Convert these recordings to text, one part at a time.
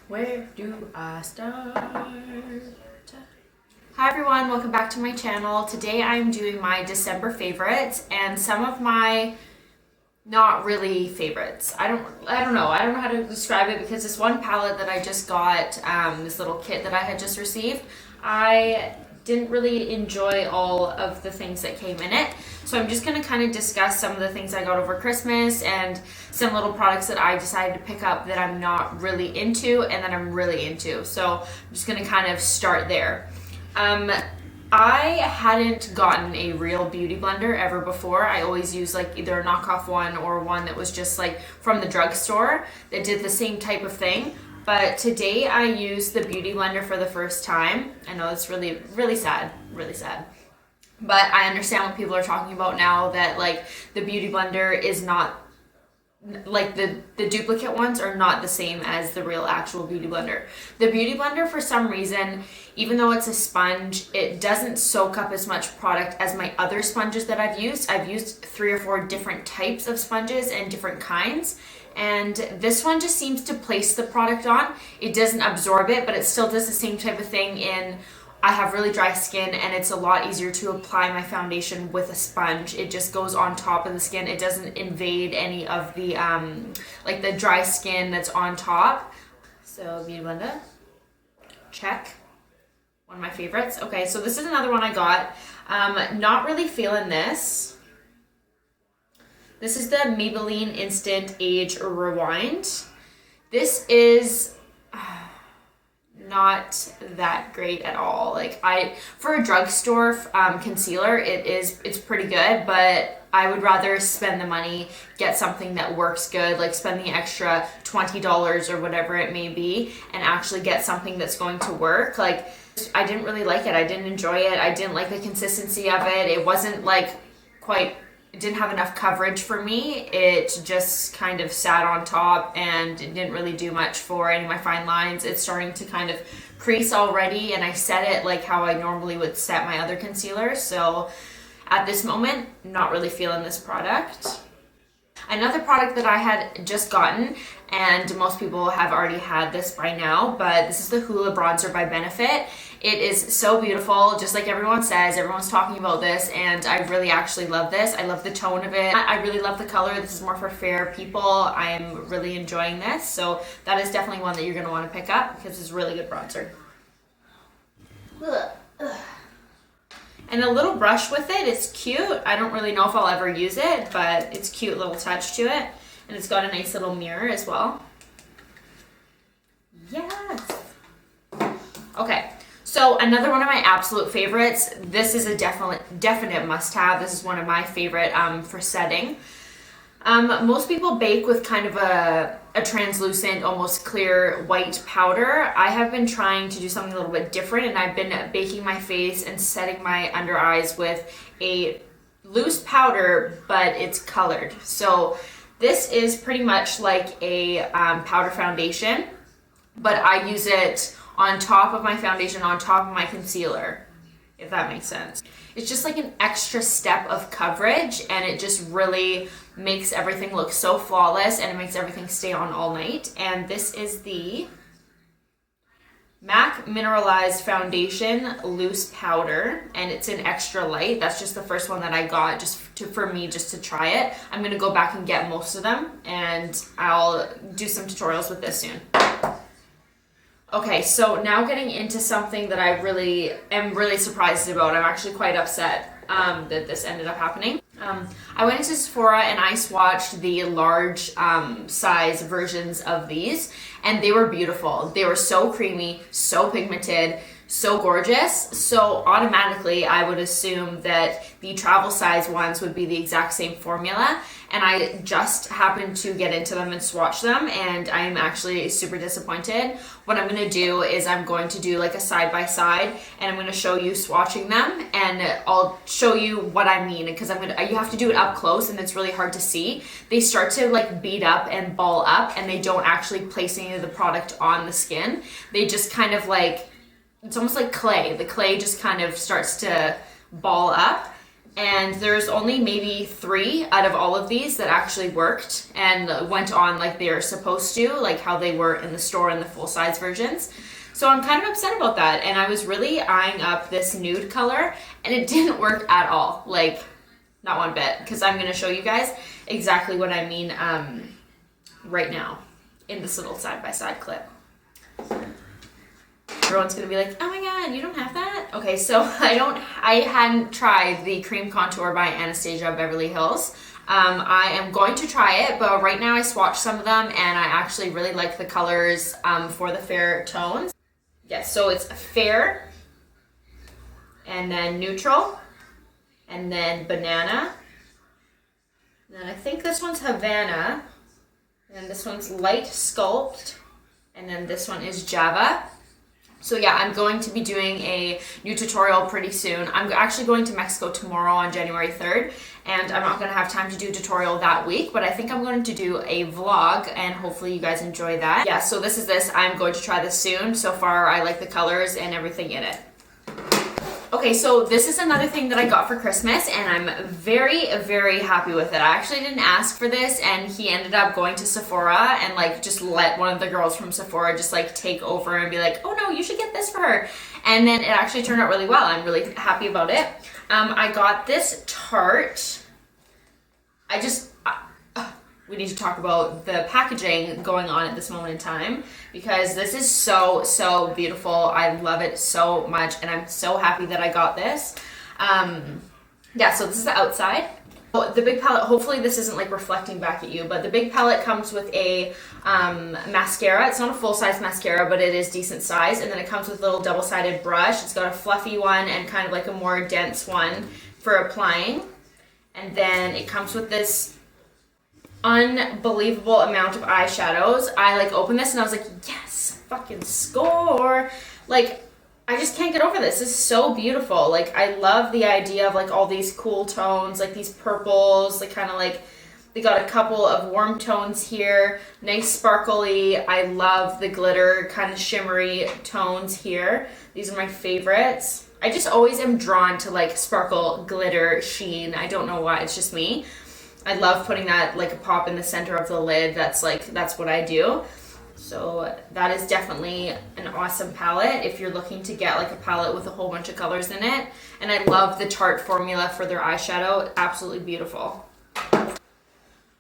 Where do I start? Hi everyone, welcome back to my channel. Today I'm doing my December favorites and some of my not really favorites. I don't know how to describe it because this one palette that I just got, this little kit that I had just received, I didn't really enjoy all of the things that came in it. So I'm just going to kind of discuss some of the things I got over Christmas and some little products that I decided to pick up that I'm not really into and that I'm really into. So I'm just going to kind of start there. I hadn't gotten a real beauty blender ever before. I always used like either a knockoff one or one that was just like from the drugstore that did the same type of thing. But today I used the beauty blender for the first time. I know it's really, really sad, really sad. But I understand what people are talking about now, that like the beauty blender is not, like the duplicate ones are not the same as the real actual beauty blender. The beauty blender, for some reason, even though it's a sponge, it doesn't soak up as much product as my other sponges that I've used. I've used 3 or 4 different types of sponges and different kinds. And this one just seems to place the product on. It doesn't absorb it, but it still does the same type of thing in I have really dry skin and it's a lot easier to apply my foundation with a sponge. It just goes on top of the skin. It doesn't invade any of the like the dry skin that's on top. So beauty blender, check. One of my favorites. Okay, so this is another one I got. Not really feeling this. This is the Maybelline Instant Age Rewind. This is not that great at all. Like for a drugstore concealer, it's pretty good, but I would rather spend the money, get something that works good, like spend the extra $20 or whatever it may be, and actually get something that's going to work. Like I didn't really like it. I didn't enjoy it. I didn't like the consistency of it. It wasn't like it didn't have enough coverage for me. It just kind of sat on top and it didn't really do much for any of my fine lines. It's starting to kind of crease already, and I set it like how I normally would set my other concealers. So at this moment, not really feeling this product. Another product that I had just gotten, and most people have already had this by now, but this is the Hoola Bronzer by Benefit. It is so beautiful, just like everyone says. Everyone's talking about this, and I really actually love this. I love the tone of it. I really love the color. This is more for fair people. I am really enjoying this, so that is definitely one that you're going to want to pick up because it's a really good bronzer. And a little brush with it. It's cute. I don't really know if I'll ever use it, but it's a cute little touch to it. And it's got a nice little mirror as well. Yes. Okay. So another one of my absolute favorites. This is a definite must-have. This is one of my favorite for setting. Most people bake with kind of a translucent, almost clear white powder. I have been trying to do something a little bit different, and I've been baking my face and setting my under eyes with a loose powder, but it's colored. So this is pretty much like a powder foundation, but I use it on top of my foundation, on top of my concealer, if that makes sense. It's just like an extra step of coverage, and it just really makes everything look so flawless, and it makes everything stay on all night. And this is the MAC Mineralized Foundation Loose Powder, and it's an extra light. That's just the first one that I got for me to try it. I'm gonna go back and get most of them, and I'll do some tutorials with this soon. Okay, so now getting into something that I am really surprised about. I'm actually quite upset that this ended up happening. I went into Sephora and I swatched the large size versions of these, and they were beautiful. They were so creamy, so pigmented, so gorgeous. So automatically I would assume that the travel size ones would be the exact same formula, and I just happened to get into them and swatch them, and I'm actually super disappointed. What I'm going to do is I'm going to do like a side by side, and I'm going to show you swatching them, and I'll show you what I mean, because you have to do it up close and it's really hard to see. They start to like bead up and ball up, and they don't actually place any of the product on the skin. They just kind of like, it's almost like clay. The clay just kind of starts to ball up. and there's only maybe 3 out of all of these that actually worked and went on like they're supposed to, like how they were in the store in the full-size versions. So I'm kind of upset about that, and I was really eyeing up this nude color, and it didn't work at all, like not one bit, because I'm going to show you guys exactly what I mean right now in this little side-by-side clip. Everyone's gonna be like, oh my god, you don't have that? Okay, so I hadn't tried the cream contour by Anastasia Beverly Hills. I am going to try it, but right now I swatched some of them and I actually really like the colors for the fair tones. Yes, so it's fair, and then neutral, and then banana. And then I think this one's Havana, and this one's light sculpt, and then this one is Java. So yeah, I'm going to be doing a new tutorial pretty soon. I'm actually going to Mexico tomorrow on January 3rd, and I'm not going to have time to do a tutorial that week, but I think I'm going to do a vlog, and hopefully you guys enjoy that. Yeah, so this is this. I'm going to try this soon. So far, I like the colors and everything in it. Okay, so this is another thing that I got for Christmas, and I'm very, very happy with it. I actually didn't ask for this, and he ended up going to Sephora and like just let one of the girls from Sephora just like take over and be like, oh no, you should get this for her. And then it actually turned out really well. I'm really happy about it. I got this Tarte. We need to talk about the packaging going on at this moment in time, because this is so, so beautiful. I love it so much, and I'm so happy that I got this. Yeah, so this is the outside. The big palette, hopefully this isn't like reflecting back at you, but the big palette comes with a mascara. It's not a full-size mascara, but it is decent size, and then it comes with a little double-sided brush. It's got a fluffy one and kind of like a more dense one for applying. And then it comes with this unbelievable amount of eyeshadows. I like opened this and I was like, yes, fucking score. Like, I just can't get over this. This is so beautiful. Like, I love the idea of like all these cool tones, like these purples, like kind of like, they got a couple of warm tones here, nice sparkly. I love the glitter kind of shimmery tones here. These are my favorites. I just always am drawn to like sparkle, glitter, sheen. I don't know why, it's just me. I love putting that like a pop in the center of the lid. That's what I do. So that is definitely an awesome palette if you're looking to get like a palette with a whole bunch of colors in it. And I love the Tarte formula for their eyeshadow. Absolutely beautiful.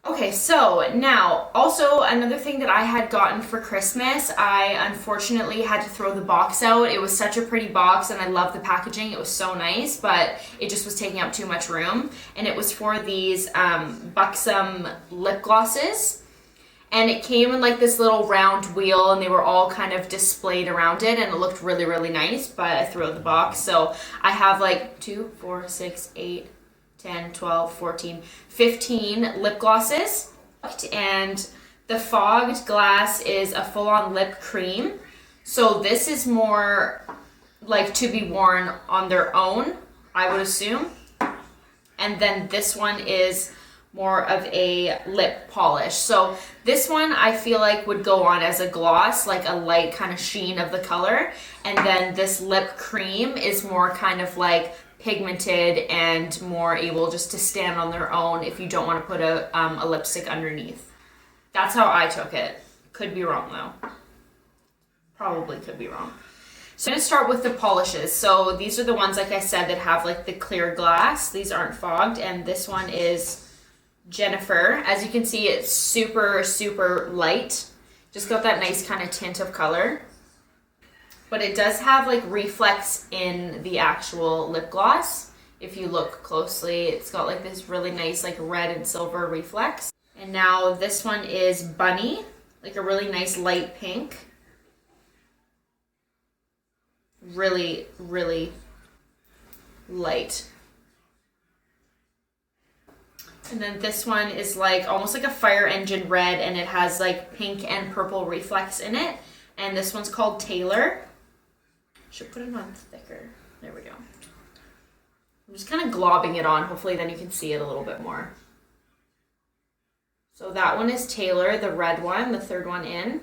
Okay, so now also another thing that I had gotten for Christmas, I unfortunately had to throw the box out. It was such a pretty box and I love the packaging. It was so nice, but it just was taking up too much room. And it was for these Buxom lip glosses. And it came in like this little round wheel, and they were all kind of displayed around it, and it looked really, really nice, but I threw out the box. So I have like 2, 4, 6, 8, 10, 12, 14, 15 lip glosses. And the fogged glass is a full-on lip cream. So this is more like to be worn on their own, I would assume. And then this one is more of a lip polish. So this one I feel like would go on as a gloss, like a light kind of sheen of the color. And then this lip cream is more kind of like pigmented and more able just to stand on their own if you don't want to put a lipstick underneath. That's how I took it. Could be wrong though. Probably could be wrong. So I'm going to start with the polishes. So these are the ones, like I said, that have like the clear glass. These aren't fogged, and this one is Jennifer. As you can see, it's super, super light. Just got that nice kind of tint of color. But it does have like reflex in the actual lip gloss. If you look closely, it's got like this really nice like red and silver reflex. And now this one is Bunny, like a really nice light pink. Really, really light. And then this one is like almost like a fire engine red, and it has like pink and purple reflex in it. And this one's called Taylor. Should put it on thicker. There we go. I'm just kind of globbing it on. Hopefully then you can see it a little bit more. So that one is Taylor, the red one, the third one in.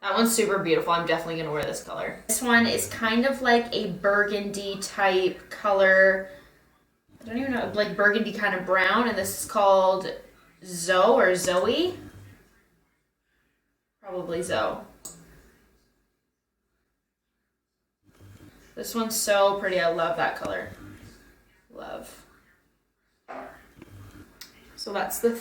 That one's super beautiful. I'm definitely going to wear this color. This one is kind of like a burgundy type color. I don't even know, like burgundy kind of brown, and this is called Zoe. Probably Zoe. This one's so pretty. I love that color. Love. So that's the...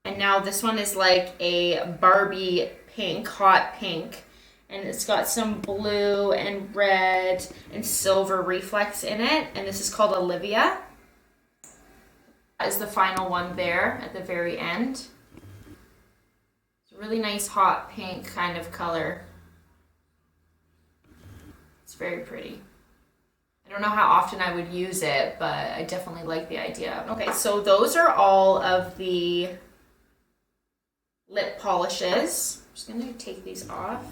And now this one is like a Barbie pink, hot pink. And it's got some blue and red and silver reflex in it. And this is called Olivia. That is the final one there at the very end. It's a really nice hot pink kind of color. It's very pretty. I don't know how often I would use it, but I definitely like the idea. Okay, so those are all of the lip polishes. I'm just gonna take these off.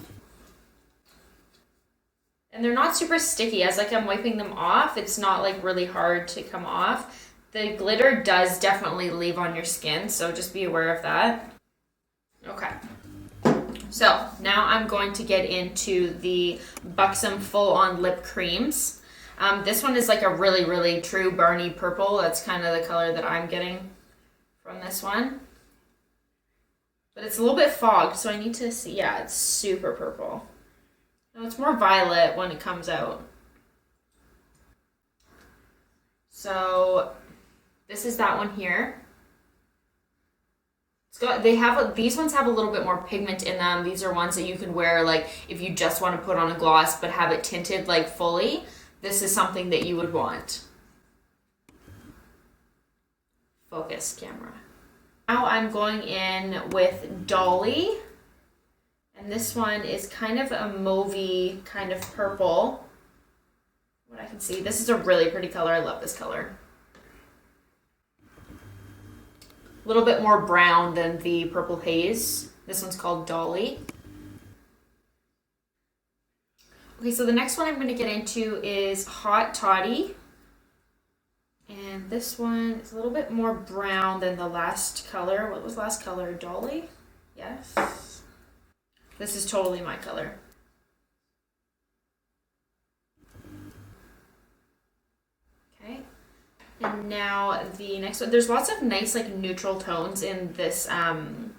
And they're not super sticky. As like I'm wiping them off, it's not like really hard to come off. The glitter does definitely leave on your skin, so just be aware of that. Okay. So now I'm going to get into the Buxom full-on lip creams. This one is like a really, really true Barney purple. That's kind of the color that I'm getting from this one. But it's a little bit fogged, so I need to see. Yeah, it's super purple. No, it's more violet when it comes out. So this is that one here. It's got, these ones have a little bit more pigment in them. These are ones that you can wear like if you just want to put on a gloss but have it tinted like fully. This is something that you would want. Focus camera. Now I'm going in with Dolly. And this one is kind of a mauvey kind of purple. What I can see. This is a really pretty color. I love this color. A little bit more brown than the Purple Haze. This one's called Dolly. Okay, so the next one I'm going to get into is Hot Toddy. And this one is a little bit more brown than the last color. What was last color? Dolly? Yes. This is totally my color. Okay. And now the next one. There's lots of nice like neutral tones in this in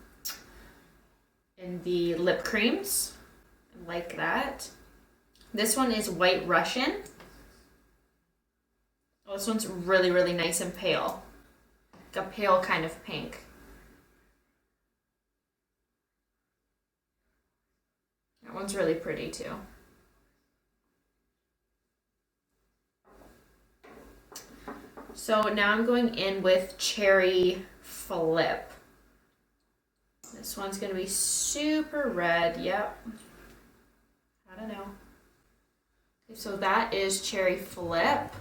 the lip creams. I like that. This one is White Russian. Oh, this one's really, really nice and pale. Like a pale kind of pink. That one's really pretty too. So now I'm going in with Cherry Flip. This one's going to be super red. Yep. I don't know. Okay, so that is Cherry Flip.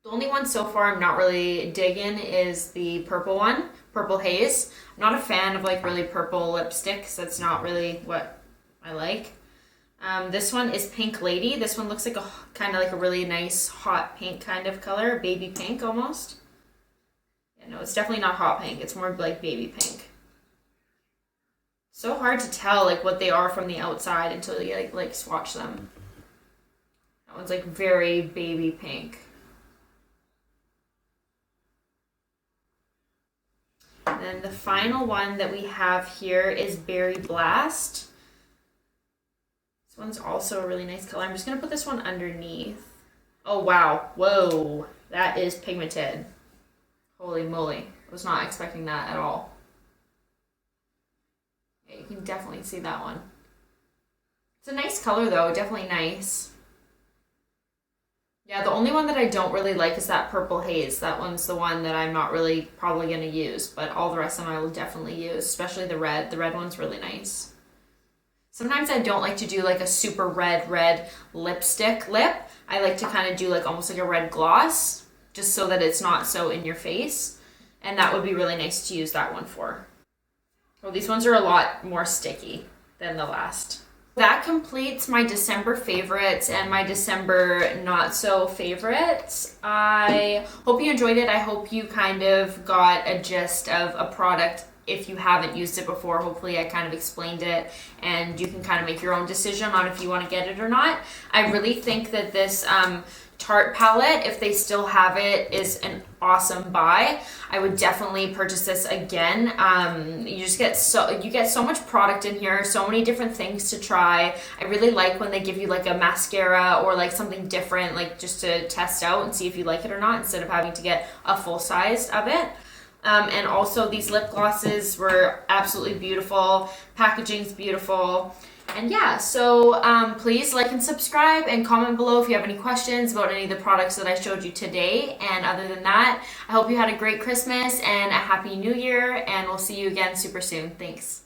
The only one so far I'm not really digging is the purple one, Purple Haze. I'm not a fan of like really purple lipsticks. That's not really what I like. This one is Pink Lady. This one looks like a kind of like a really nice hot pink kind of color, baby pink almost. Yeah, no, it's definitely not hot pink. It's more like baby pink. So hard to tell like what they are from the outside until you like swatch them. That one's like very baby pink. And then the final one that we have here is Berry Blast. This one's also a really nice color. I'm just going to put this one underneath. Oh, wow. Whoa. That is pigmented. Holy moly. I was not expecting that at all. Yeah, you can definitely see that one. It's a nice color, though. Definitely nice. Yeah, the only one that I don't really like is that Purple Haze. That one's the one that I'm not really probably going to use, but all the rest of them I will definitely use, especially the red. The red one's really nice. Sometimes I don't like to do like a super red lipstick lip. I like to kind of do like almost like a red gloss, just so that it's not so in your face. And that would be really nice to use that one for. Well, these ones are a lot more sticky than the last. That completes my December favorites and my December not so favorites. I hope you enjoyed it. I hope you kind of got a gist of a product if you haven't used it before, hopefully I kind of explained it and you can kind of make your own decision on if you want to get it or not. I really think that this Tarte palette, if they still have it, is an awesome buy. I would definitely purchase this again. You get so much product in here, so many different things to try. I really like when they give you like a mascara or like something different, like just to test out and see if you like it or not, instead of having to get a full size of it. And also these lip glosses were absolutely beautiful. Packaging's beautiful. And yeah, so please like and subscribe and comment below if you have any questions about any of the products that I showed you today. And other than that, I hope you had a great Christmas and a happy new year, and we'll see you again super soon. Thanks.